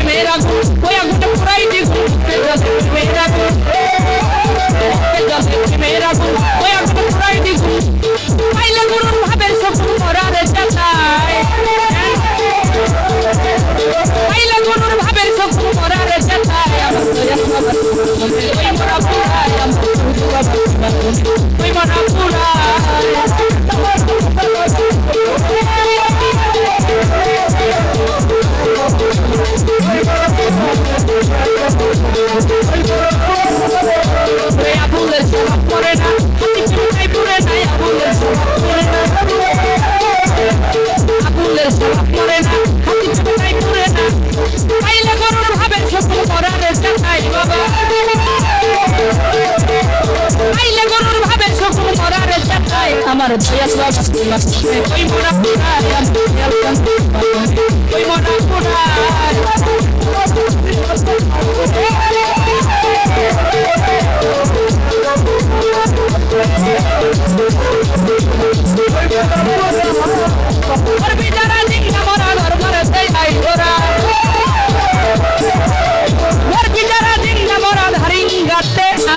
मेरा कोई आगुट पुराई दी मेरा मेरा कोई आगुट पुराई दी पाइले गुरुर भाबेर সকল মরারে যাতায় পাইলে গুরুর ভাবের সকল মরারে যাতায় আমার দয়া বাবা ওই মরা পুরায় আমার গুরু বাবা ওই মরা পুরায় আবুলের সব করে না হাতি পুরে না আবুলের সব করে না আবুলের সব করে না হাতি পুরে না পাইলে গরুর ভাবের সকল মরারে যাতায় বাবা পাইলে গরুর ভাবের সকল মরারে যাতায় আমার দয়া বাবা ওই মরা পুরায় ওই মরা পুরায় और भी जरा